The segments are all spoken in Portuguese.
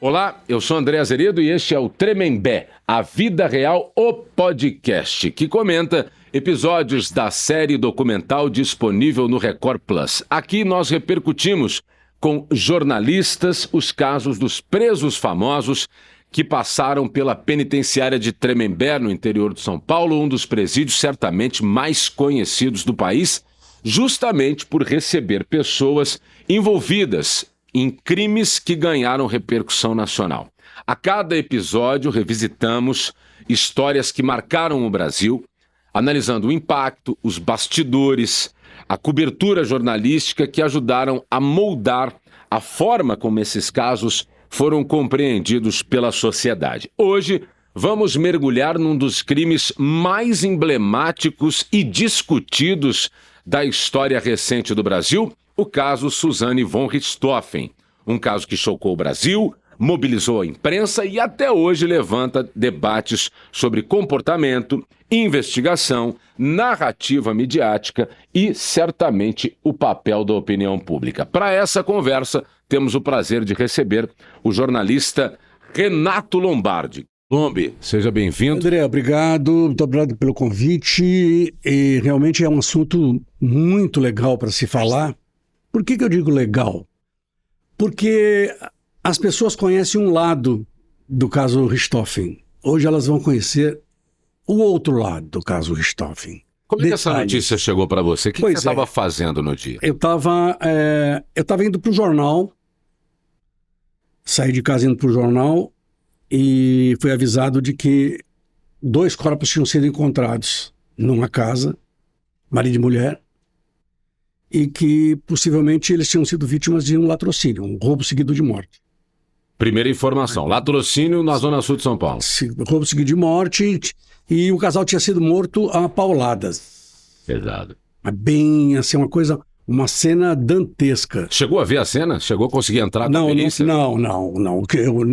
Olá, eu sou André Azeredo e este é o Tremembé, a vida real, o podcast, que comenta episódios da série documental disponível no Record Plus. Aqui nós repercutimos com jornalistas os casos dos presos famosos que passaram pela penitenciária de Tremembé, no interior de São Paulo, um dos presídios certamente mais conhecidos do país, justamente por receber pessoas envolvidas em crimes que ganharam repercussão nacional. A cada episódio revisitamos histórias que marcaram o Brasil, analisando o impacto, os bastidores, a cobertura jornalística que ajudaram a moldar a forma como esses casos foram compreendidos pela sociedade. Hoje vamos mergulhar num dos crimes mais emblemáticos e discutidos da história recente do Brasil, o caso Suzane von Richthofen, um caso que chocou o Brasil, mobilizou a imprensa e até hoje levanta debates sobre comportamento, investigação, narrativa midiática e, certamente, o papel da opinião pública. Para essa conversa, temos o prazer de receber o jornalista Renato Lombardi. Lombi, seja bem-vindo. André, obrigado. Muito obrigado pelo convite. E realmente é um assunto muito legal para se falar. Por que eu digo legal? Porque as pessoas conhecem um lado do caso Richthofen. Hoje elas vão conhecer o outro lado do caso Richthofen. Como é que essa notícia chegou para você? O que você estava fazendo no dia? Eu estava indo para o jornal, saí de casa indo para o jornal e fui avisado de que 2 corpos tinham sido encontrados numa casa, marido e mulher, e que possivelmente eles tinham sido vítimas de um latrocínio, um roubo seguido de morte. Primeira informação, latrocínio na zona sul de São Paulo. Roubo seguido de morte e o casal tinha sido morto a pauladas. Pesado. Bem, assim, uma cena dantesca. Chegou a ver a cena? Chegou a conseguir entrar com a perícia? Não.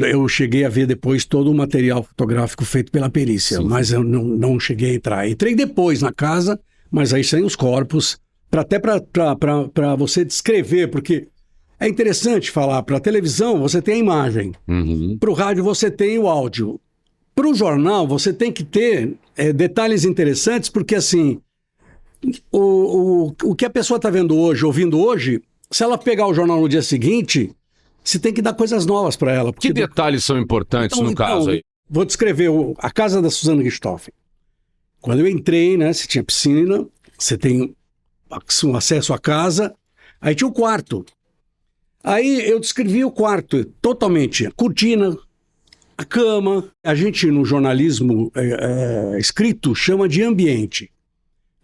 Eu cheguei a ver depois todo o material fotográfico feito pela perícia, sim. Mas eu não cheguei a entrar. Entrei depois na casa, mas aí sem os corpos, até para você descrever, porque é interessante falar, para a televisão você tem a imagem, para o rádio você tem o áudio, para o jornal você tem que ter detalhes interessantes, porque assim, o que a pessoa está vendo hoje, ouvindo hoje, se ela pegar o jornal no dia seguinte, você tem que dar coisas novas para ela. Que detalhes são importantes no caso aí? Vou descrever a casa da Suzane Richthofen. Quando eu entrei, né, você tinha piscina, você tem um acesso à casa, aí tinha o quarto. Aí eu descrevi o quarto totalmente, a cortina, a cama. A gente no jornalismo escrito chama de ambiente.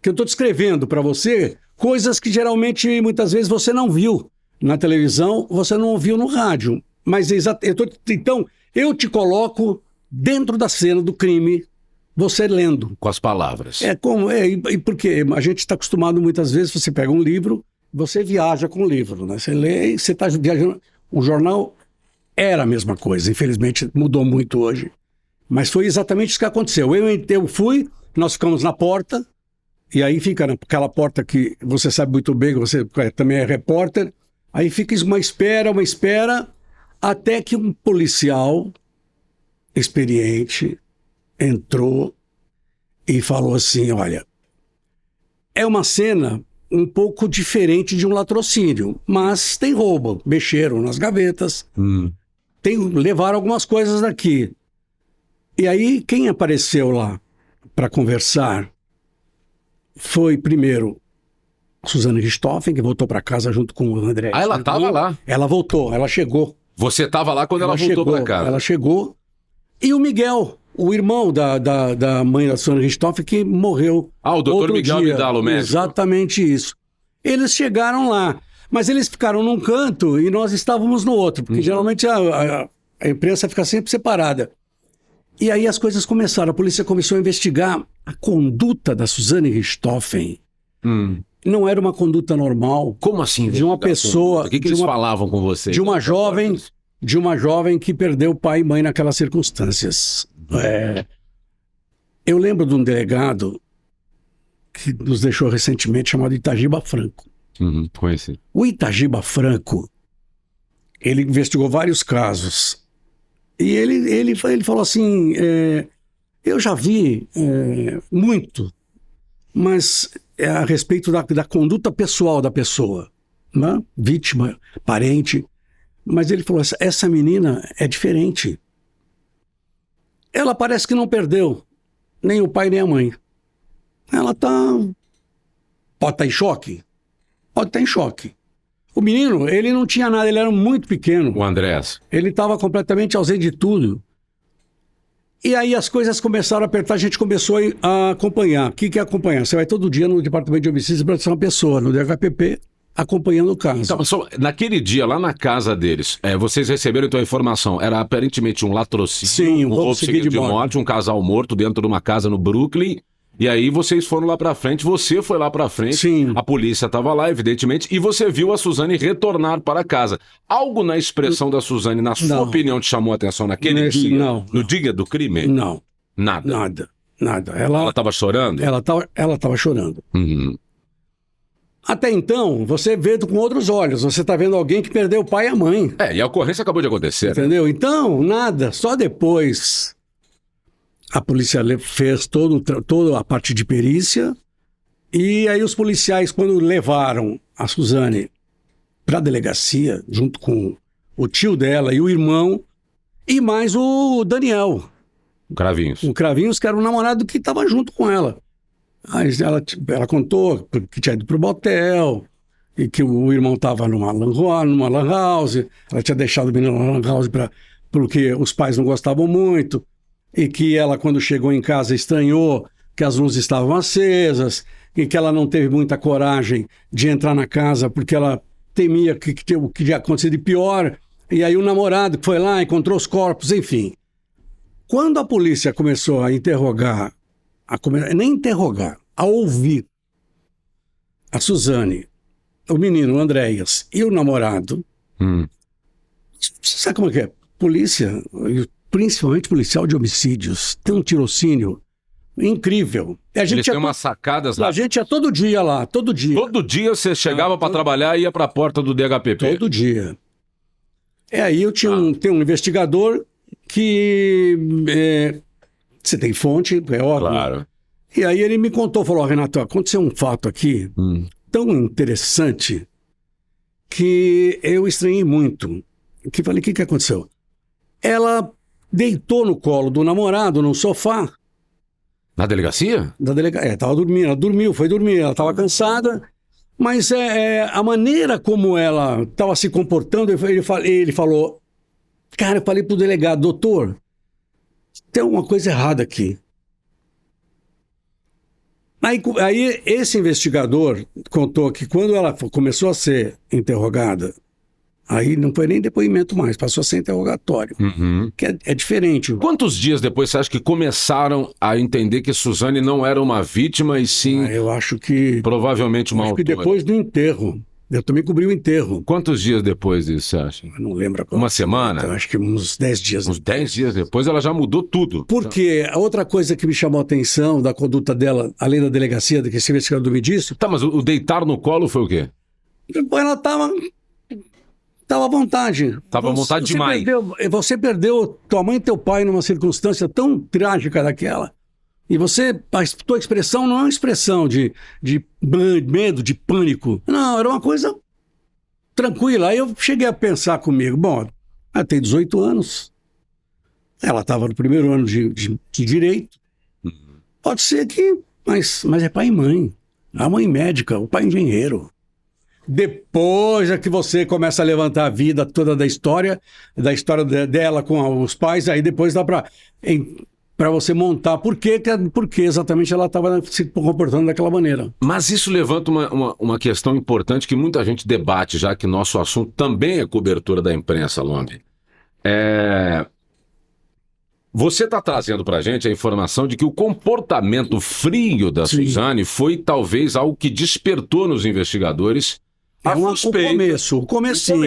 Que eu estou descrevendo para você coisas que geralmente, muitas vezes, você não viu na televisão, você não ouviu no rádio. Mas então, eu te coloco dentro da cena do crime, você lendo. Com as palavras. Porque a gente está acostumado, muitas vezes, você pega um livro, você viaja com o livro, né? Você lê e você está viajando. O jornal era a mesma coisa, infelizmente mudou muito hoje. Mas foi exatamente isso que aconteceu. Eu fui, nós ficamos na porta, e aí fica naquela porta que você sabe muito bem, que você também é repórter, aí fica uma espera, até que um policial experiente entrou e falou assim, olha, é uma cena um pouco diferente de um latrocínio, mas tem roubo, mexeram nas gavetas, levaram algumas coisas daqui. E aí quem apareceu lá para conversar foi primeiro Suzane Richthofen, que voltou para casa junto com o André. Ah, ela estava lá? Ela voltou, ela chegou. Você estava lá quando ela voltou para casa? Ela chegou. E o Miguel, o irmão da mãe da Suzane Richthofen, que morreu. O doutor Miguel Vidal, o médico. Exatamente isso. Eles chegaram lá, mas eles ficaram num canto e nós estávamos no outro, porque geralmente a imprensa fica sempre separada. E aí as coisas começaram, a polícia começou a investigar a conduta da Suzane Richthofen. Não era uma conduta normal. Como assim? De uma pessoa... O que eles falavam com você? De uma jovem que perdeu pai e mãe naquelas circunstâncias. Eu lembro de um delegado que nos deixou recentemente, chamado Itagiba Franco. Conheci. O Itagiba Franco, ele investigou vários casos E ele falou assim, eu já vi muito, mas a respeito da conduta pessoal da pessoa, né? Vítima, parente. Mas ele falou, essa menina é diferente. Ela parece que não perdeu nem o pai nem a mãe. Ela pode estar em choque? Pode estar em choque. O menino, ele não tinha nada, ele era muito pequeno. O Andrés. Ele estava completamente ausente de tudo. E aí as coisas começaram a apertar, a gente começou a acompanhar. O que é acompanhar? Você vai todo dia no Departamento de Homicídios para ser uma pessoa, no DHPP, acompanhando o caso. Então, naquele dia, lá na casa deles, vocês receberam então a informação, era aparentemente um latrocínio, Sim, um roubo seguido de morte, um casal morto dentro de uma casa no Brooklyn, e aí vocês foram lá pra frente, você foi lá pra frente, Sim. A polícia estava lá, evidentemente, e você viu a Suzane retornar para casa. Algo na expressão da Suzane, na sua opinião, te chamou a atenção naquele dia? No dia do crime? Não. Nada? Nada. Ela estava chorando? Ela estava chorando. Uhum. Até então, você vê com outros olhos. Você está vendo alguém que perdeu o pai e a mãe. E a ocorrência acabou de acontecer. Entendeu? Então, nada. Só depois a polícia fez toda a parte de perícia. E aí os policiais, quando levaram a Suzane para a delegacia, junto com o tio dela e o irmão, e mais o Daniel. O Cravinhos. O Cravinhos, que era o namorado que estava junto com ela. Aí ela contou que tinha ido pro motel e que o irmão estava numa lan house. Ela tinha deixado o menino na lan house porque os pais não gostavam muito e que ela, quando chegou em casa, estranhou que as luzes estavam acesas e que ela não teve muita coragem de entrar na casa porque ela temia que tinha acontecido de pior. E aí o namorado que foi lá, encontrou os corpos, enfim. Quando a polícia começou a interrogar, nem interrogar, a ouvir a Suzane, o menino, o Andréas e o namorado, você sabe como é que é? Polícia, principalmente policial de homicídios, tem um tirocínio incrível. Eles têm umas sacadas lá. A gente ia todo dia lá, todo dia. Todo dia você chegava para trabalhar e ia para a porta do DHPP? Todo dia. Aí eu tem um investigador que... você tem fonte, é óbvio. Claro. E aí ele me contou, falou, Renato, aconteceu um fato aqui tão interessante que eu estranhei muito. Que falei, o que aconteceu? Ela deitou no colo do namorado, no sofá. Na delegacia? Tava dormindo, ela dormiu, foi dormir, ela estava cansada, mas a maneira como ela estava se comportando, ele falou, cara, eu falei pro delegado, doutor, tem uma coisa errada aqui. Aí esse investigador contou que quando ela começou a ser interrogada, aí não foi nem depoimento mais, passou a ser interrogatório, que é diferente. Quantos dias depois você acha que começaram a entender que Suzane não era uma vítima e sim... eu acho que... provavelmente uma autora? Acho que depois do enterro. Eu também cobri o enterro. Quantos dias depois disso, você acha? Eu não lembro agora. Uma semana? Eu acho que uns 10 dias. Uns 10 dias depois ela já mudou tudo. Porque a outra coisa que me chamou a atenção da conduta dela, além da delegacia, que esse investigador me disse... Tá, mas o deitar no colo foi o quê? Ela estava à vontade. Estava à vontade demais. Você perdeu tua mãe e teu pai numa circunstância tão trágica daquela. E a tua expressão não é uma expressão de medo, de pânico. Não, era uma coisa tranquila. Aí eu cheguei a pensar comigo, bom, ela tem 18 anos. Ela estava no primeiro ano de direito. Pode ser que... Mas é pai e mãe. A mãe médica, o pai engenheiro. Depois é que você começa a levantar a vida toda da história dela com os pais, aí depois dá para você montar por que exatamente ela estava se comportando daquela maneira. Mas isso levanta uma questão importante que muita gente debate, já que nosso assunto também é cobertura da imprensa, Lombi. Você está trazendo para a gente a informação de que o comportamento frio da Suzane foi talvez algo que despertou nos investigadores o comecinho.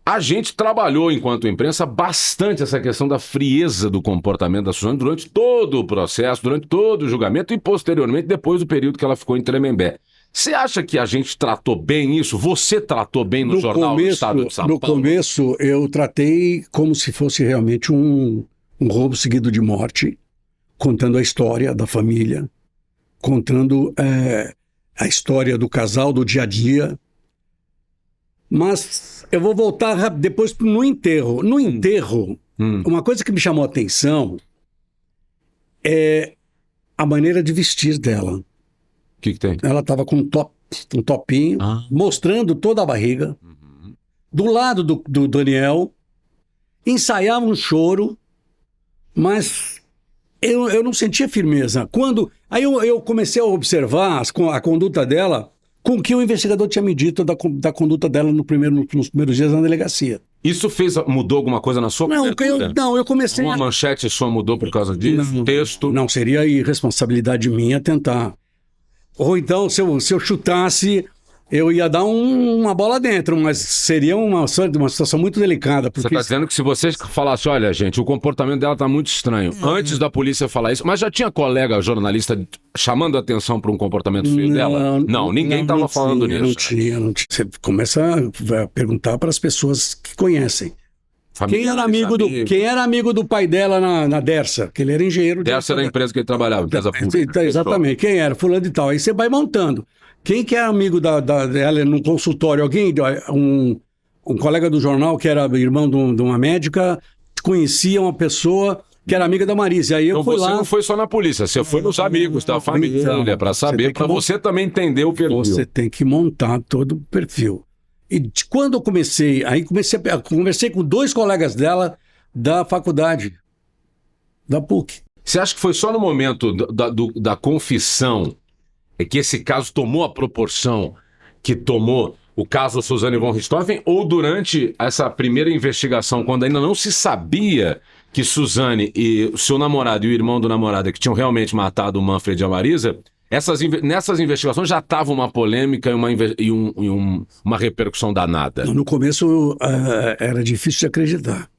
A gente trabalhou, enquanto imprensa, bastante essa questão da frieza do comportamento da Suzane durante todo o processo, durante todo o julgamento e, posteriormente, depois do período que ela ficou em Tremembé. Você acha que a gente tratou bem isso? Você tratou bem no jornal do Estado de São Paulo? No começo, eu tratei como se fosse realmente um roubo seguido de morte, contando a história da família, contando a história do casal, do dia a dia. Mas eu vou voltar depois no enterro. No enterro, uma coisa que me chamou a atenção é a maneira de vestir dela. O que tem? Ela estava com um topinho, mostrando toda a barriga. Do lado do Daniel, ensaiava um choro, mas eu não sentia firmeza. Aí eu comecei a observar a conduta dela com o que o investigador tinha me dito da conduta dela nos primeiros dias na delegacia. Isso mudou alguma coisa na sua cobertura? Eu comecei Uma manchete sua mudou por causa disso? Texto? Não, seria irresponsabilidade minha tentar. Ou então, se eu chutasse, eu ia dar uma bola dentro, mas seria uma situação muito delicada. Porque... Você está dizendo que se você falasse, olha, gente, o comportamento dela está muito estranho, antes da polícia falar isso, mas já tinha colega jornalista chamando a atenção para um comportamento feio dela? Não, ninguém estava falando nisso. Não tinha. Você começa a perguntar para as pessoas que conhecem. Quem era amigo do pai dela na Dersa? Que ele era engenheiro. Dersa era a empresa que ele trabalhava, empresa pública. Exatamente. Quem era? Fulano e tal. Aí você vai montando. Quem que era amigo dela num consultório? Um colega do jornal que era irmão de uma médica, conhecia uma pessoa que era amiga da Marisa. Aí eu fui lá. Você não foi só na polícia, você foi nos amigos da família, para saber, para você também entender o perfil. Você tem que montar todo o perfil. E quando eu conversei com 2 colegas dela da faculdade, da PUC. Você acha que foi só no momento da confissão que esse caso tomou a proporção que tomou o caso Suzane von Richthofen, ou durante essa primeira investigação, quando ainda não se sabia que Suzane e o seu namorado e o irmão do namorado que tinham realmente matado o Manfred e a Marisa, nessas investigações já estava uma polêmica e uma repercussão danada? No começo era difícil de acreditar.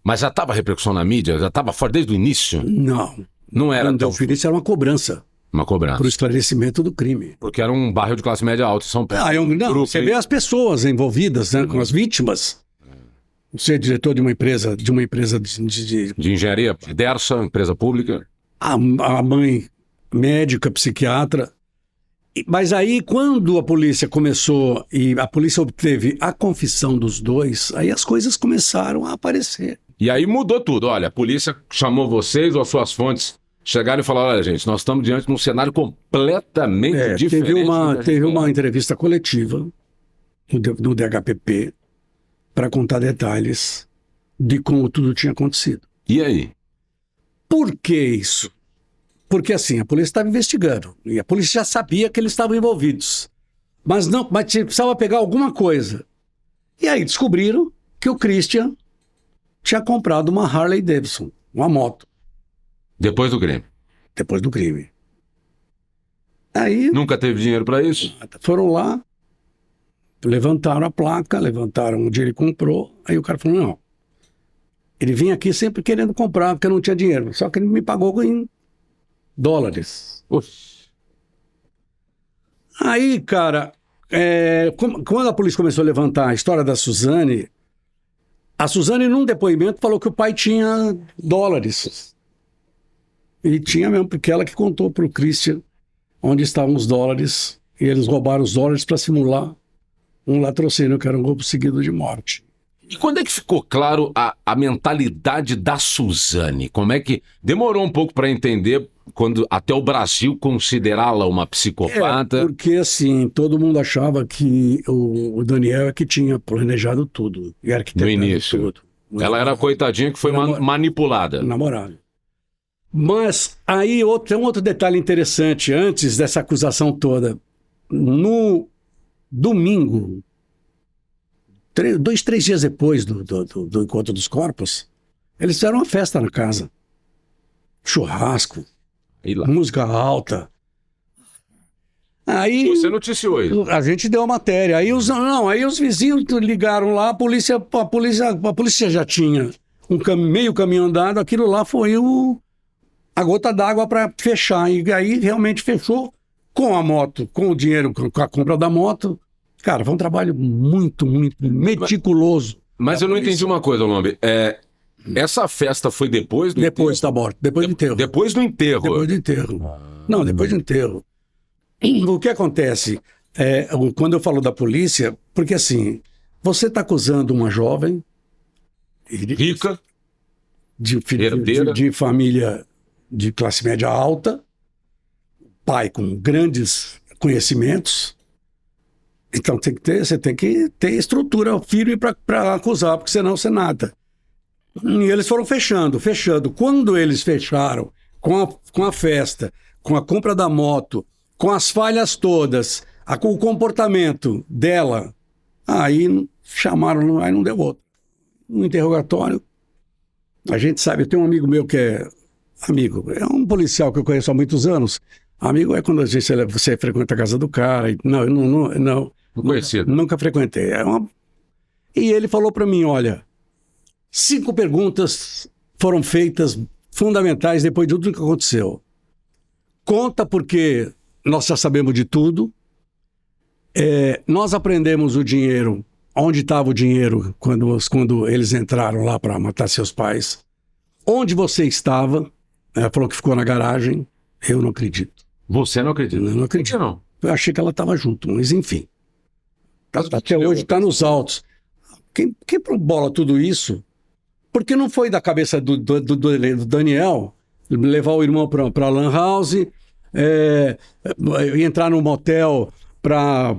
Mas já estava repercussão na mídia? Já estava fora desde o início? Não. Não era. Então, o início era uma cobrança. Uma cobrança. Para o esclarecimento do crime. Porque era um bairro de classe média alta em São Paulo. Você vê as pessoas envolvidas, né, com as vítimas. Você é diretor de uma empresa de engenharia, Dersa, empresa pública. A mãe médica, psiquiatra. Mas aí, quando a polícia começou e a polícia obteve a confissão dos 2, aí as coisas começaram a aparecer. E aí mudou tudo. Olha, a polícia chamou vocês ou as suas fontes chegaram e falaram, olha, gente, nós estamos diante de um cenário completamente diferente. Teve uma entrevista coletiva no DHPP para contar detalhes de como tudo tinha acontecido. E aí? Por que isso? Porque assim, a polícia estava investigando e a polícia já sabia que eles estavam envolvidos. Mas precisava pegar alguma coisa. E aí descobriram que o Christian tinha comprado uma Harley Davidson, uma moto. Depois do crime? Depois do crime. Aí... Nunca teve dinheiro para isso? Foram lá, levantaram a placa, levantaram onde ele comprou, aí o cara falou, não, ele vinha aqui sempre querendo comprar, porque não tinha dinheiro, só que ele me pagou em dólares. Oxi. Aí, cara, quando a polícia começou a levantar a história da Suzane, a Suzane, num depoimento, falou que o pai tinha dólares. E tinha mesmo, porque ela que contou para o Christian onde estavam os dólares, e eles roubaram os dólares para simular um latrocínio, que era um roubo seguido de morte. E quando é que ficou claro a mentalidade da Suzane? Como é que... Demorou um pouco para entender, quando até o Brasil considerá-la uma psicopata? Porque assim, todo mundo achava que o Daniel é que tinha planejado tudo. E arquitetado no início. Tudo. Ela era a coitadinha que foi manipulada. Namorada. Mas aí tem um outro detalhe interessante, antes dessa acusação toda. No domingo, 2-3 dias depois do encontro dos corpos, eles fizeram uma festa na casa. Churrasco, música alta. Aí, você noticiou isso? A gente deu a matéria. Aí os vizinhos ligaram lá, a polícia já tinha meio caminho andado, aquilo lá foi a gota d'água para fechar. E aí realmente fechou com a moto, com o dinheiro, com a compra da moto. Cara, foi um trabalho muito, muito meticuloso. Mas eu não entendi uma coisa, Lombi. Essa festa foi depois do Depois enterro? da morte, depois do enterro. Depois do enterro? Depois do enterro. Não, depois do enterro. O que acontece, quando eu falo da polícia, porque assim, você está acusando uma jovem... Rica? De família de classe média alta, pai com grandes conhecimentos. Então você tem que ter estrutura firme para acusar, porque senão você nada. E eles foram fechando. Quando eles fecharam com a festa, com a compra da moto, com as falhas todas, com o comportamento dela, aí chamaram, aí não deu outro. No interrogatório, a gente sabe, eu tenho um amigo meu que é um policial que eu conheço há muitos anos. Amigo é quando você frequenta a casa do cara. Não conhecia. Nunca frequentei. E ele falou para mim, olha, 5 perguntas foram feitas fundamentais depois de tudo que aconteceu. Conta porque nós já sabemos de tudo. Nós aprendemos o dinheiro, onde estava o dinheiro quando eles entraram lá para matar seus pais. Onde você estava? Ela falou que ficou na garagem. Eu não acredito. Você não acredita? Eu não acredito. Por que não? Eu achei que ela estava junto, mas enfim. Até hoje está nos autos. Quem bola tudo isso? Porque não foi da cabeça do Daniel levar o irmão para a Lan House, entrar no motel para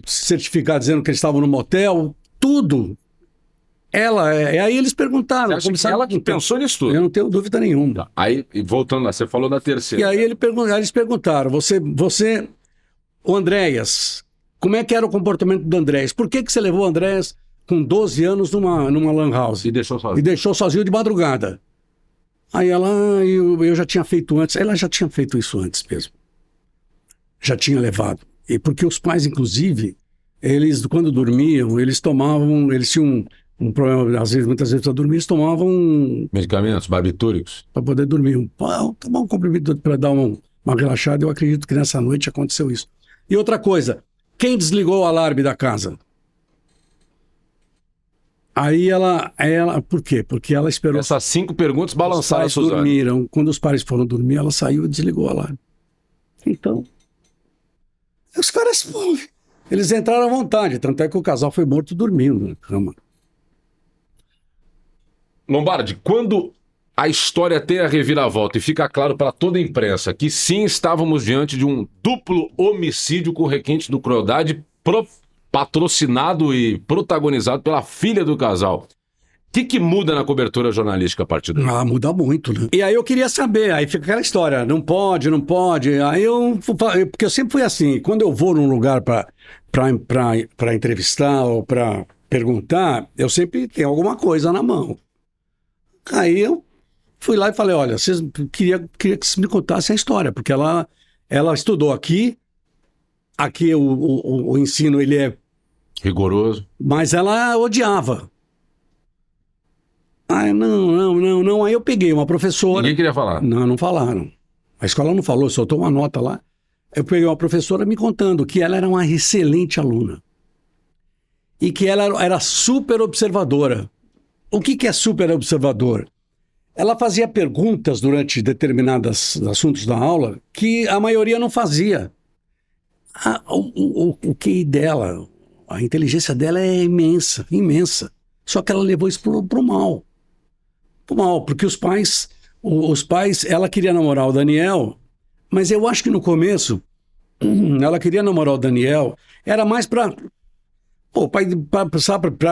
certificar dizendo que eles estavam no motel, tudo. Aí eles perguntaram. Ela que pensou nisso tudo? Eu não tenho dúvida nenhuma. Aí, voltando lá, você falou da terceira. E aí eles perguntaram, o Andréas, como é que era o comportamento do Andréas? Por que você levou o Andréas com 12 anos numa Lan House? E deixou sozinho. E deixou sozinho de madrugada. Aí eu já tinha feito antes, ela já tinha feito isso antes mesmo. Já tinha levado. E porque os pais, inclusive, eles, quando dormiam, eles tinham um problema, muitas vezes para dormir, eles tomavam medicamentos, barbitúricos. Para poder dormir. Tomar um comprimido para dar uma relaxada. Eu acredito que nessa noite aconteceu isso. E outra coisa, quem desligou o alarme da casa? Aí ela, por quê? Porque ela esperou... Essas 5 perguntas balançaram a Suzane. Dormiram. Quando os pais foram dormir, ela saiu e desligou o alarme. Então, os caras, eles entraram à vontade, tanto é que o casal foi morto dormindo na cama. Lombardi, quando a história tem a reviravolta e fica claro para toda a imprensa que sim, estávamos diante de um duplo homicídio com requinte de crueldade patrocinado e protagonizado pela filha do casal. O que muda na cobertura jornalística a partir daí? Muda muito, né? E aí eu queria saber, aí fica aquela história, não pode. Aí porque eu sempre fui assim, quando eu vou num lugar para entrevistar ou para perguntar, eu sempre tenho alguma coisa na mão. Aí eu fui lá e falei, olha, queria que vocês me contassem a história, porque ela estudou aqui o ensino ele é rigoroso, mas ela odiava. Não. Aí eu peguei uma professora... Ninguém queria falar? Não falaram. A escola não falou, soltou uma nota lá. Eu peguei uma professora me contando que ela era uma excelente aluna. E que ela era super observadora. O que é super observador? Ela fazia perguntas durante determinados assuntos da aula que a maioria não fazia. O QI dela, a inteligência dela é imensa. Só que ela levou isso pro mal. Porque os pais, ela queria namorar o Daniel, mas eu acho que no começo, ela queria namorar o Daniel, era mais para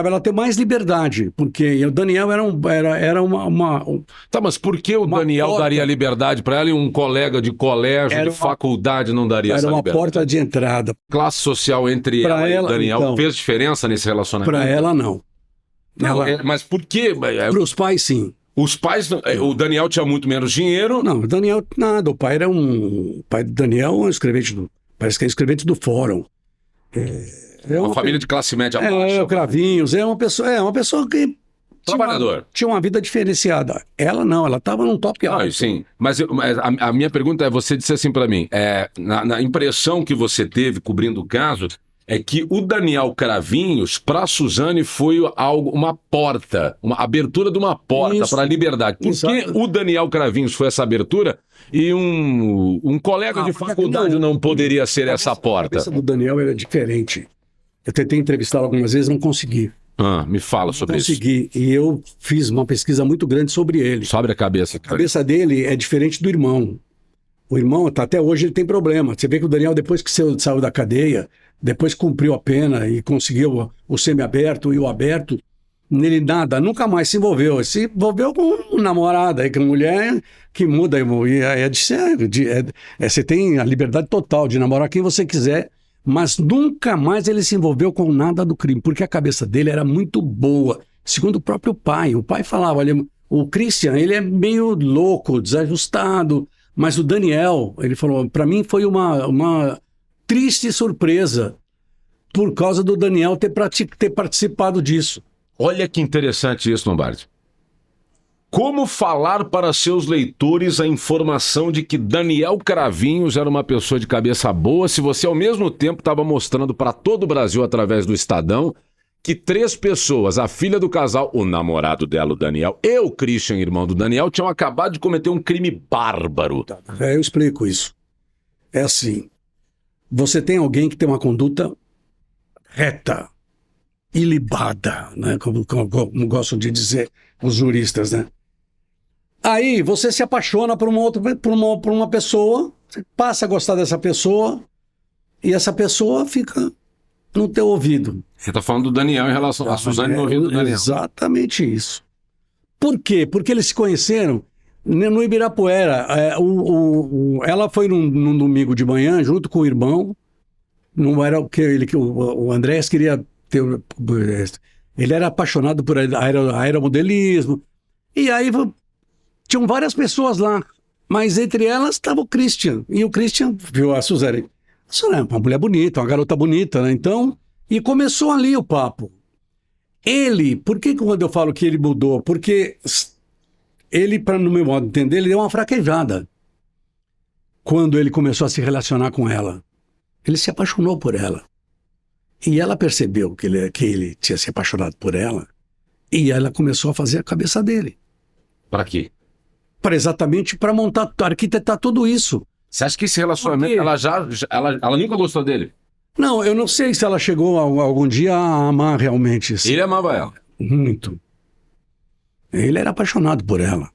ela ter mais liberdade, porque o Daniel era uma Tá, mas por que o Daniel daria liberdade para ela e um colega de colégio, de faculdade não daria essa liberdade? Era uma porta de entrada. Classe social entre ela e o Daniel então, fez diferença nesse relacionamento? Para ela, não. Mas por quê? Para os pais, sim. Os pais, o Daniel tinha muito menos dinheiro? Não, o Daniel, nada. O pai do Daniel é um escrevente parece que é escrevente do Fórum. Uma família de classe média baixa. Cravinhos, é uma pessoa que trabalhador. Tinha uma vida diferenciada. Ela não, ela estava num top alto. Sim, mas a minha pergunta é, você disse assim para mim, na impressão que você teve cobrindo o caso, é que o Daniel Cravinhos, para a Suzane, foi uma porta, uma abertura de uma porta para a liberdade. Por que o Daniel Cravinhos foi essa abertura e um colega de faculdade não poderia ser essa porta? A cabeça do Daniel era diferente. Eu tentei entrevistá-lo algumas vezes, não consegui. Me fala sobre isso. Consegui. E eu fiz uma pesquisa muito grande sobre ele. Sobre a cabeça. A cabeça dele é diferente do irmão. O irmão, até hoje, ele tem problema. Você vê que o Daniel, depois que saiu da cadeia, depois cumpriu a pena e conseguiu o semiaberto e o aberto, nele nunca mais se envolveu. Se envolveu com uma namorada, com mulher que muda. Você tem a liberdade total de namorar quem você quiser, mas nunca mais ele se envolveu com nada do crime, porque a cabeça dele era muito boa. Segundo o próprio pai. O pai falava, olha, o Christian, ele é meio louco, desajustado, mas o Daniel, ele falou, para mim foi uma triste surpresa por causa do Daniel ter participado disso. Olha que interessante isso, Lombardi. Como falar para seus leitores a informação de que Daniel Cravinhos era uma pessoa de cabeça boa, se você ao mesmo tempo estava mostrando para todo o Brasil, através do Estadão, que 3 pessoas, a filha do casal, o namorado dela, o Daniel, e o Christian, irmão do Daniel, tinham acabado de cometer um crime bárbaro. Eu explico isso. É assim, você tem alguém que tem uma conduta reta, ilibada, né? Como gostam de dizer os juristas, né? Aí você se apaixona por uma pessoa, você passa a gostar dessa pessoa e essa pessoa fica no teu ouvido. Você está falando do Daniel em relação a Suzane no ouvido do Daniel. Exatamente isso. Por quê? Porque eles se conheceram no Ibirapuera. Ela foi num domingo de manhã junto com o irmão. Não era o que o Andrés queria ter. Ele era apaixonado por aeromodelismo. E aí tinham várias pessoas lá. Mas entre elas estava o Christian. E o Christian viu a Suzane. Isso é uma mulher bonita, uma garota bonita, né? Então, e começou ali o papo. Por que quando eu falo que ele mudou? Porque ele, no meu modo de entender, ele deu uma fraquejada. Quando ele começou a se relacionar com ela. Ele se apaixonou por ela. E ela percebeu que ele tinha se apaixonado por ela. E ela começou a fazer a cabeça dele. Para quê? Exatamente para arquitetar tudo isso. Você acha que esse relacionamento, ela nunca gostou dele? Não, eu não sei se ela chegou algum dia a amar realmente isso. Ele amava ela? Muito. Ele era apaixonado por ela.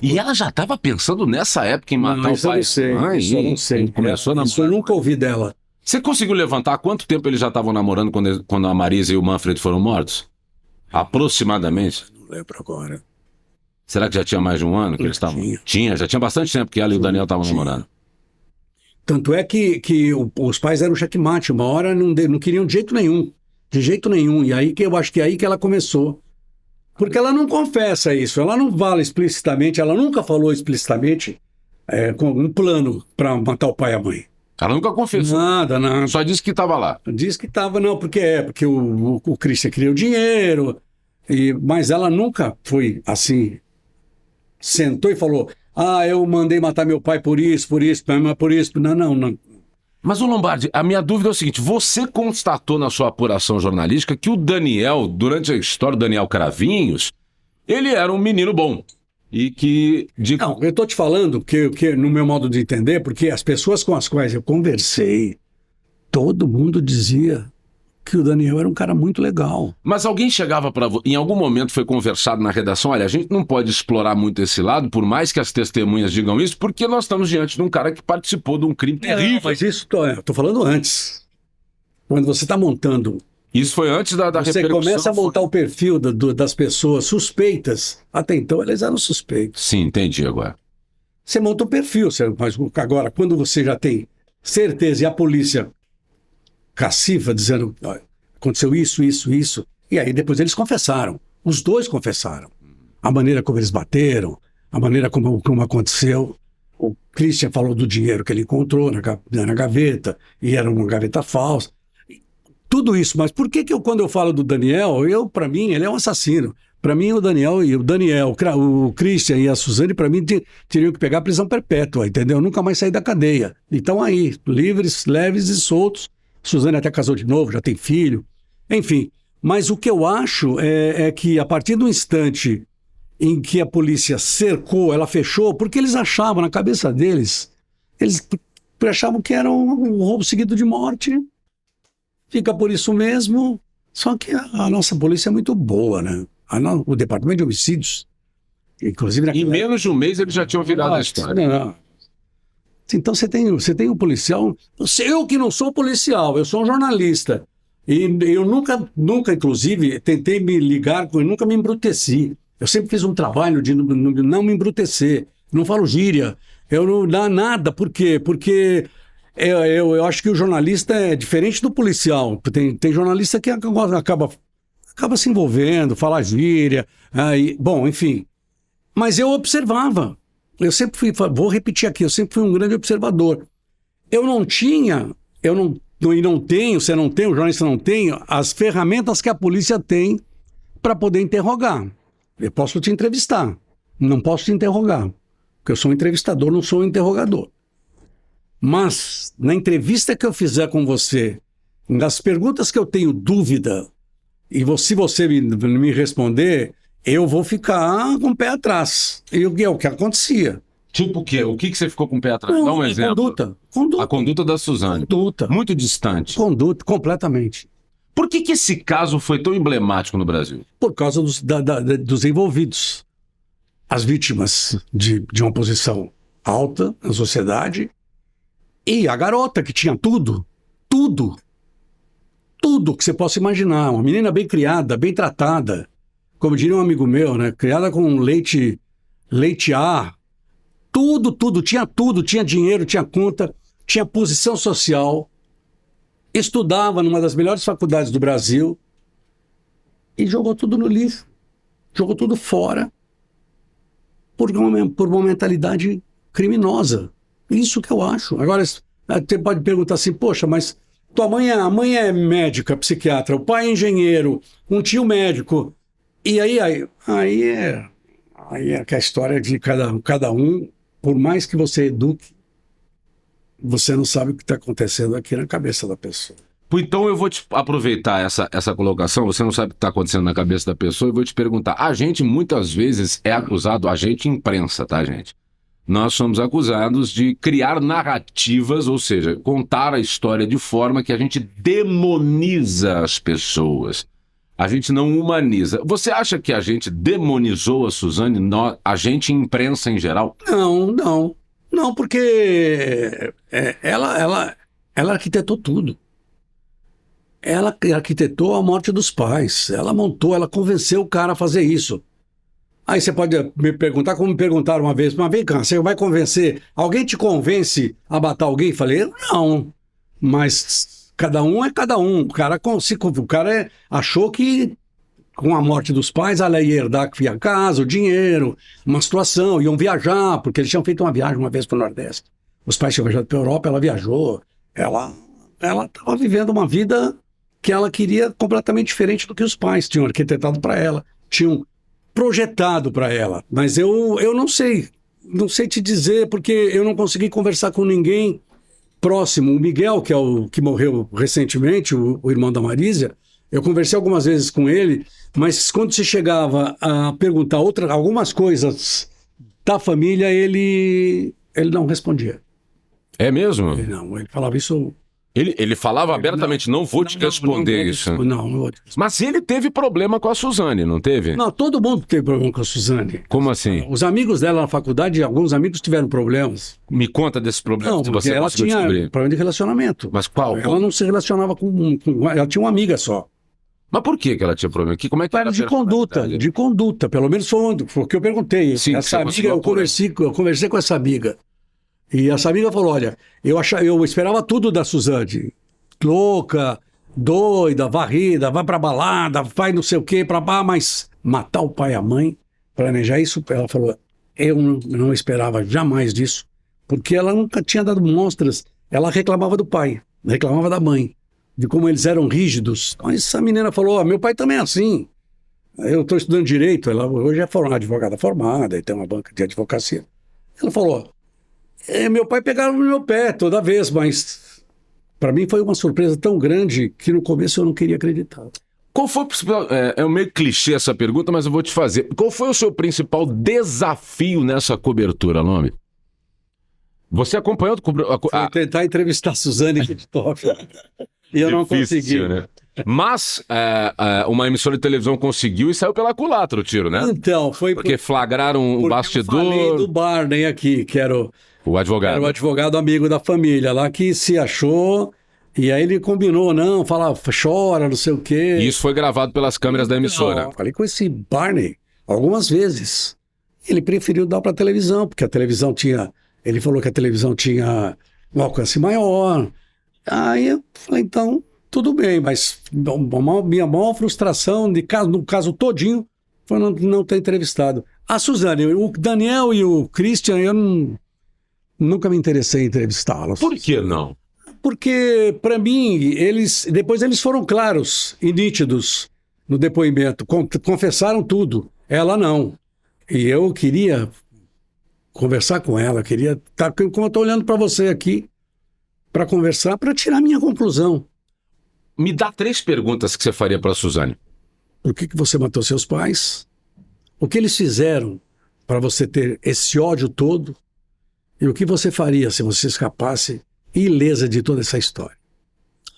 E ela já estava pensando nessa época em matar o pai? Isso eu não sei. Começou a namorar. Isso eu nunca ouvi dela. Você conseguiu levantar há quanto tempo eles já estavam namorando quando a Marisa e o Manfred foram mortos? Aproximadamente? Não lembro agora. Será que já tinha mais de um ano que eles estavam? Já tinha bastante tempo que ela e o Daniel estavam namorando. Tanto é que os pais deram checkmate, uma hora não queriam de jeito nenhum, e aí que eu acho que é aí que ela começou. Porque ela não confessa isso, ela não fala explicitamente, ela nunca falou explicitamente com um plano para matar o pai e a mãe. Ela nunca confessou. Nada. Só disse que estava lá. Disse que estava, não, porque o Christian queria o dinheiro, mas ela nunca foi assim, sentou e falou, eu mandei matar meu pai por isso. Não. Mas, Lombardi, a minha dúvida é o seguinte, você constatou na sua apuração jornalística que o Daniel, durante a história do Daniel Cravinhos, ele era um menino bom. E que... Não, eu estou te falando que no meu modo de entender, porque as pessoas com as quais eu conversei, todo mundo dizia que o Daniel era um cara muito legal. Mas alguém chegava para você, em algum momento foi conversado na redação, olha, a gente não pode explorar muito esse lado, por mais que as testemunhas digam isso, porque nós estamos diante de um cara que participou de um crime terrível. Mas isso, eu tô falando antes. Quando você está montando... Isso foi antes da repercussão. Você começa a montar o perfil das pessoas suspeitas. Até então, eles eram suspeitos. Sim, entendi agora. Você monta um perfil, mas agora, quando você já tem certeza e a polícia cacifa dizendo, aconteceu isso, e aí depois eles confessaram. Os dois confessaram. A maneira como eles bateram, a maneira como aconteceu. O Christian falou do dinheiro que ele encontrou na gaveta, e era uma gaveta falsa. tudo isso. Mas por que quando eu falo do Daniel, para mim, ele é um assassino. Para mim, o Daniel, o Christian e a Suzane, para mim, teriam que pegar prisão perpétua, entendeu? Nunca mais sair da cadeia. Então aí, livres, leves e soltos. Suzane até casou de novo, já tem filho. Enfim, mas o que eu acho é que a partir do instante em que a polícia cercou, ela fechou, porque eles achavam, na cabeça deles, eles achavam que era um roubo seguido de morte. Fica por isso mesmo. Só que a nossa polícia é muito boa, né? O Departamento de Homicídios, inclusive... Em menos de um mês eles já tinham virado a história. Não. Então você tem um policial... Eu que não sou policial, eu sou um jornalista. E eu nunca, inclusive, tentei me ligar com ele, nunca me embruteci. Eu sempre fiz um trabalho de não me embrutecer. Não falo gíria. Eu não dá nada. Por quê? Porque eu acho que o jornalista é diferente do policial. Tem jornalista que acaba se envolvendo, fala gíria. Bom, enfim. Mas eu observava. Eu sempre fui, vou repetir aqui, eu sempre fui um grande observador. Eu não tinha, e não tenho, você não tem, o jornalista não tem, as ferramentas que a polícia tem para poder interrogar. Eu posso te entrevistar, não posso te interrogar, porque eu sou um entrevistador, não sou um interrogador. Mas, na entrevista que eu fizer com você, nas perguntas que eu tenho dúvida, e se você me responder, eu vou ficar com o pé atrás. E é o que acontecia. Tipo o quê? O que você ficou com o pé atrás? Dá um exemplo. Conduta. A conduta da Suzane. Conduta. Muito distante. Conduta, completamente. Por que esse caso foi tão emblemático no Brasil? Por causa dos envolvidos. As vítimas de uma posição alta na sociedade e a garota que tinha tudo que você possa imaginar. Uma menina bem criada, bem tratada. Como diria um amigo meu, né? Criada com leite A. Tudo, tinha dinheiro, tinha conta, tinha posição social, estudava numa das melhores faculdades do Brasil e jogou tudo no lixo, jogou tudo fora por uma mentalidade criminosa. Isso que eu acho. Agora, você pode perguntar assim, poxa, mas a mãe é médica, psiquiatra, o pai é engenheiro, um tio médico, e aí é que a história de cada um. Por mais que você eduque, você não sabe o que está acontecendo aqui na cabeça da pessoa. Então eu vou te aproveitar essa colocação, você não sabe o que está acontecendo na cabeça da pessoa, e vou te perguntar. A gente muitas vezes é acusado, a gente imprensa, tá, gente? Nós somos acusados de criar narrativas, ou seja, contar a história de forma que a gente demoniza as pessoas. A gente não humaniza. Você acha que a gente demonizou a Suzane, a gente imprensa em geral? Não. Não, porque ela arquitetou tudo. Ela arquitetou a morte dos pais. Ela convenceu o cara a fazer isso. Aí você pode me perguntar, como me perguntaram uma vez, mas vem cá, você vai convencer? Alguém te convence a matar alguém? Falei, não, mas... Cada um é cada um. O cara achou que com a morte dos pais ela ia herdar a casa, o dinheiro, uma situação, iam viajar, porque eles tinham feito uma viagem uma vez para o Nordeste. Os pais tinham viajado para a Europa, ela viajou. Ela estava vivendo uma vida que ela queria completamente diferente do que os pais tinham arquitetado para ela, tinham projetado para ela. Mas eu não sei te dizer, porque eu não consegui conversar com ninguém próximo. O Miguel, que é o que morreu recentemente, o irmão da Marísia, eu conversei algumas vezes com ele, mas quando se chegava a perguntar algumas coisas da família, ele não respondia. É mesmo? Ele falava isso... Ele falava abertamente, não vou te responder isso. Não vou te responder. Mas ele teve problema com a Suzane, não teve? Não, todo mundo teve problema com a Suzane. Como assim? Os amigos dela na faculdade, alguns amigos tiveram problemas. Me conta desses problemas que você ela conseguiu tinha descobrir. problema de relacionamento. Mas qual? Ela não se relacionava com... Ela tinha uma amiga só. Mas por que ela tinha problema? Como é que era de conduta. Pelo menos foi o que eu perguntei. Sim, essa amiga, eu conversei com essa amiga. E essa amiga falou, olha, eu esperava tudo da Suzane. Louca, doida, varrida, vai pra balada, vai não sei o quê, mas matar o pai e a mãe, planejar isso, ela falou, eu não esperava jamais disso, porque ela nunca tinha dado mostras, ela reclamava do pai, reclamava da mãe, de como eles eram rígidos. Então, essa menina falou, meu pai também é assim. Eu estou estudando direito, ela hoje é uma advogada formada, e tem uma banca de advocacia. Ela falou, meu pai pegava no meu pé toda vez, mas para mim foi uma surpresa tão grande que no começo eu não queria acreditar. Qual foi o principal... É um meio clichê essa pergunta, mas eu vou te fazer. Qual foi o seu principal desafio nessa cobertura, Lombi? Você acompanhou... Foi tentar entrevistar a Suzane Richthofen e eu não consegui. Né? Mas uma emissora de televisão conseguiu e saiu pela culatra o tiro, né? Então, foi porque flagraram o bastidor. Eu falei do Barney aqui, que era o advogado. Era o advogado amigo da família lá que se achou, e aí ele combinou, não, fala, chora, não sei o quê. E isso foi gravado pelas câmeras da emissora. Não, falei com esse Barney algumas vezes. Ele preferiu dar para a televisão, porque a televisão tinha... Ele falou que a televisão tinha um alcance maior. Aí eu falei, então, tudo bem, mas minha maior frustração, no caso todinho, foi não ter entrevistado. A Suzane, o Daniel e o Christian, eu nunca me interessei em entrevistá-los. Por que não? Porque, para mim, depois eles foram claros e nítidos no depoimento, confessaram tudo. Ela não. E eu queria conversar com ela, queria estar, como eu estou olhando para você aqui, para conversar, para tirar minha conclusão. Me dá 3 perguntas que você faria para a Suzane. Por que você matou seus pais? O que eles fizeram para você ter esse ódio todo? E o que você faria se você escapasse ilesa de toda essa história?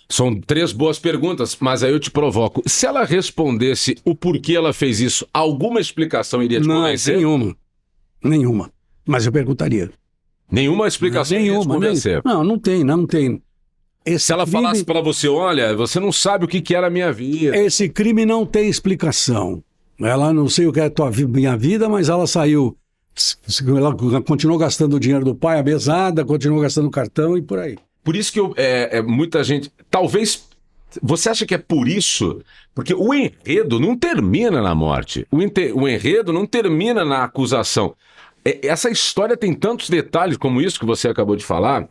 São 3 boas perguntas, mas aí eu te provoco. Se ela respondesse o porquê ela fez isso, alguma explicação iria te convencer? Nenhuma. Mas eu perguntaria. Nenhuma explicação iria te convencer? Não tem. Se ela falasse para você, olha, você não sabe o que era a minha vida. Esse crime não tem explicação. Ela não sei o que é minha vida, mas ela saiu... Ela continuou gastando o dinheiro do pai, a mesada, continuou gastando o cartão e por aí. Por isso que muita gente... Talvez... Você acha que é por isso? Porque o enredo não termina na morte. O enredo não termina na acusação. Essa história tem tantos detalhes como isso que você acabou de falar.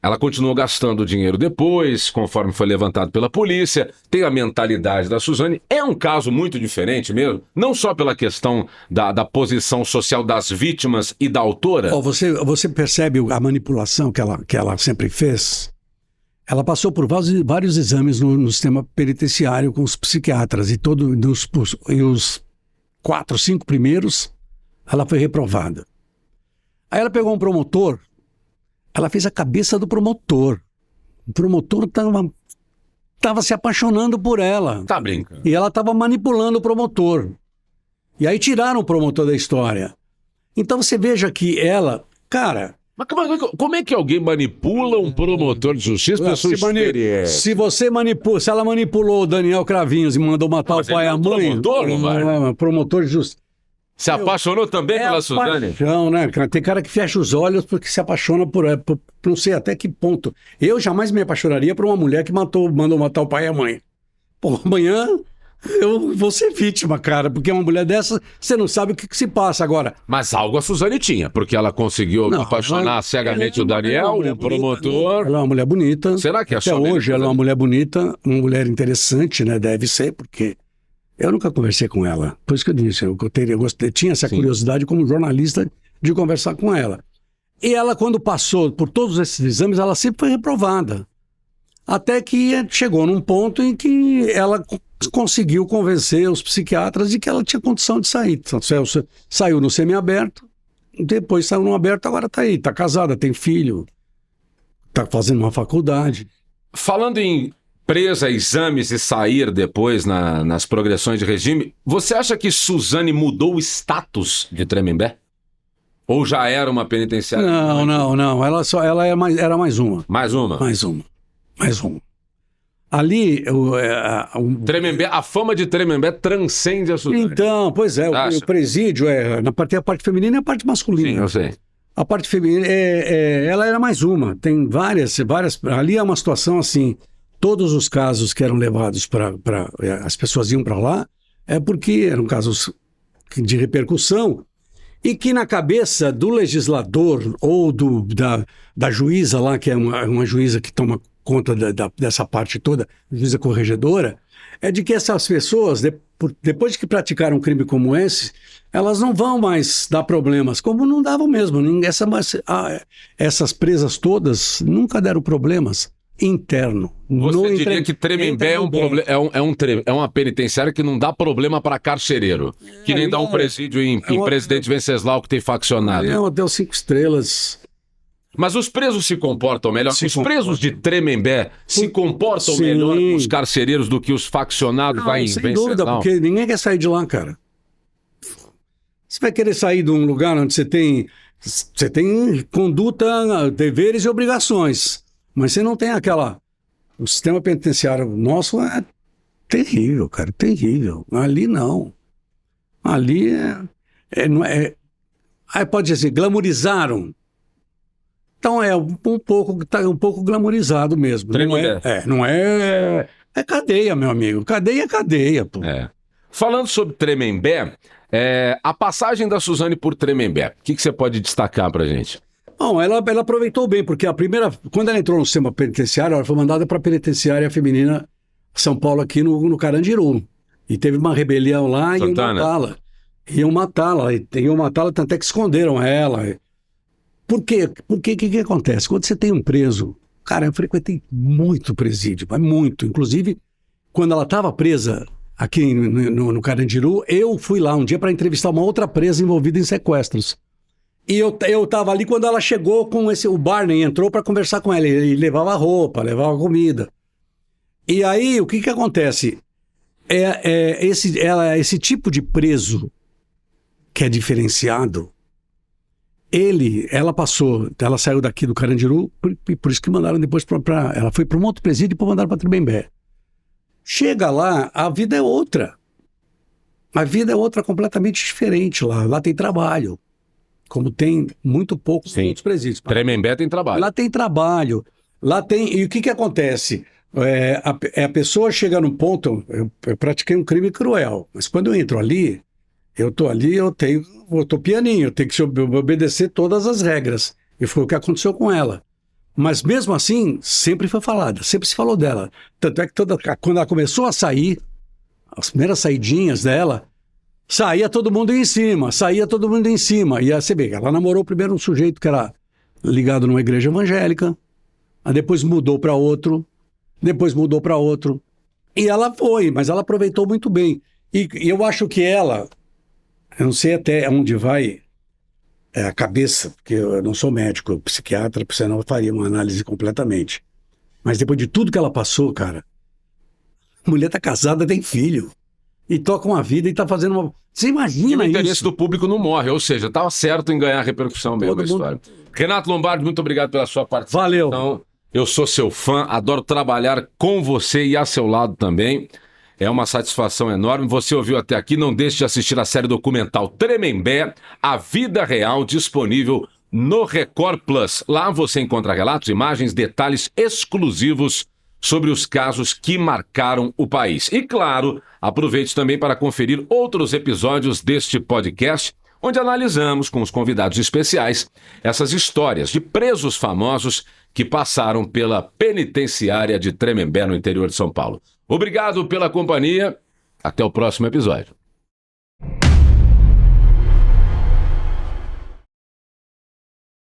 Ela continuou gastando o dinheiro depois, conforme foi levantado pela polícia. Tem a mentalidade da Suzane. É um caso muito diferente mesmo, não só pela questão da posição social das vítimas e da autora. Você percebe a manipulação que ela sempre fez? Ela passou por vários exames no sistema penitenciário com os psiquiatras e os 4, 5 primeiros, ela foi reprovada. Aí ela pegou um promotor. Ela fez a cabeça do promotor. O promotor estava se apaixonando por ela. Tá brincando. E ela estava manipulando o promotor. E aí tiraram o promotor da história. Então você veja que ela... Cara... Mas como é que alguém manipula um promotor de justiça? Se ela manipulou o Daniel Cravinhos e mandou matar o pai e a mãe... Promotor de justiça. Se apaixonou também pela Suzane? Paixão, né? Tem cara que fecha os olhos porque se apaixona por não sei até que ponto. Eu jamais me apaixonaria por uma mulher que mandou matar o pai e a mãe. Pô, amanhã eu vou ser vítima, cara, porque uma mulher dessa, você não sabe o que se passa agora. Mas algo a Suzane tinha, porque ela conseguiu apaixonar cegamente o Daniel, o promotor. Ela é uma mulher bonita. Será que é até hoje ela é uma mulher bonita, uma mulher interessante, né? Deve ser, porque... Eu nunca conversei com ela, por isso que eu disse, eu tinha essa curiosidade como jornalista de conversar com ela. E ela, quando passou por todos esses exames, ela sempre foi reprovada. Até que chegou num ponto em que ela conseguiu convencer os psiquiatras de que ela tinha condição de sair. Saiu no semiaberto, depois saiu no aberto, agora está aí, está casada, tem filho, está fazendo uma faculdade. Falando em presa, exames e sair depois nas progressões de regime, você acha que Suzane mudou o status de Tremembé? Ou já era uma penitenciária? Não. Ela era mais uma. Mais uma? Mais uma. Ali... Tremembé, a fama de Tremembé transcende a Suzane. Então, pois é, o presídio tem a parte feminina e a parte masculina. Sim, eu sei. A parte feminina, ela era mais uma. Tem várias... Ali é uma situação assim... Todos os casos que eram levados as pessoas iam para lá, porque eram casos de repercussão e que na cabeça do legislador ou da juíza lá, que é uma juíza que toma conta dessa parte toda, juíza corregedora, é de que essas pessoas, depois que praticaram um crime como esse, elas não vão mais dar problemas, como não davam mesmo. Essas presas todas nunca deram problemas interno. Você diria que Tremembé é uma penitenciária que não dá problema para carcereiro, que nem dá um presídio em Presidente Venceslau que tem faccionado. É um hotel 5 estrelas. Mas os presos se comportam melhor? Os presos de Tremembé se comportam melhor com os carcereiros do que os faccionados lá em Venceslau? Sem dúvida, porque ninguém quer sair de lá, cara. Você vai querer sair de um lugar onde você tem conduta, deveres e obrigações, mas você não tem aquela... O sistema penitenciário nosso é terrível, cara, terrível. Ali não. Ali aí pode dizer, glamorizaram. Então é um pouco glamorizado mesmo. É cadeia, meu amigo. Cadeia é cadeia, pô. Falando sobre Tremembé, a passagem da Suzane por Tremembé, o que você pode destacar pra gente? Bom, ela aproveitou bem, porque quando ela entrou no sistema penitenciário, ela foi mandada para a penitenciária feminina São Paulo, aqui no Carandiru. E teve uma rebelião lá e iam matá-la, tanto é que esconderam ela. Por quê? Porque o que acontece? Quando você tem um preso... Cara, eu frequentei muito presídio, mas muito. Inclusive, quando ela estava presa aqui no Carandiru, eu fui lá um dia para entrevistar uma outra presa envolvida em sequestros. E eu estava ali quando ela chegou com o Barney, entrou para conversar com ela. Ele levava roupa, levava comida. E aí, o que acontece? Esse tipo de preso que é diferenciado, ela saiu daqui do Carandiru, por isso que mandaram depois ela foi para um outro presídio e depois mandaram para Tremembé. Chega lá, a vida é outra. A vida é outra, completamente diferente lá. Lá tem trabalho, como tem muito poucos outros presídios. Tremembé tem trabalho. Lá tem trabalho. Lá tem... E o que acontece? A pessoa chega num ponto... Eu pratiquei um crime cruel, mas quando eu entro ali... Eu tô pianinho, eu tenho que obedecer todas as regras. E foi o que aconteceu com ela. Mas mesmo assim, sempre foi falada, sempre se falou dela. Tanto é que quando ela começou a sair, as primeiras saidinhas dela, saía todo mundo em cima. E você vê, ela namorou primeiro um sujeito que era ligado numa igreja evangélica, aí depois mudou para outro, e ela foi, mas ela aproveitou muito bem. E eu acho que ela... Eu não sei até onde vai a cabeça, porque eu não sou médico, psiquiatra, senão eu faria uma análise completamente. Mas depois de tudo que ela passou, cara, a mulher tá casada, tem filho, e toca uma vida e tá fazendo uma... Você imagina isso? O interesse do público não morre, ou seja, tava certo em ganhar repercussão mesmo a história. Renato Lombardi, muito obrigado pela sua participação. Valeu. Eu sou seu fã, adoro trabalhar com você e a seu lado também. É uma satisfação enorme. Você ouviu até aqui, não deixe de assistir a série documental Tremembé, A Vida Real, disponível no Record Plus. Lá você encontra relatos, imagens, detalhes exclusivos sobre os casos que marcaram o país. E claro, aproveite também para conferir outros episódios deste podcast, onde analisamos com os convidados especiais essas histórias de presos famosos que passaram pela penitenciária de Tremembé, no interior de São Paulo. Obrigado pela companhia. Até o próximo episódio.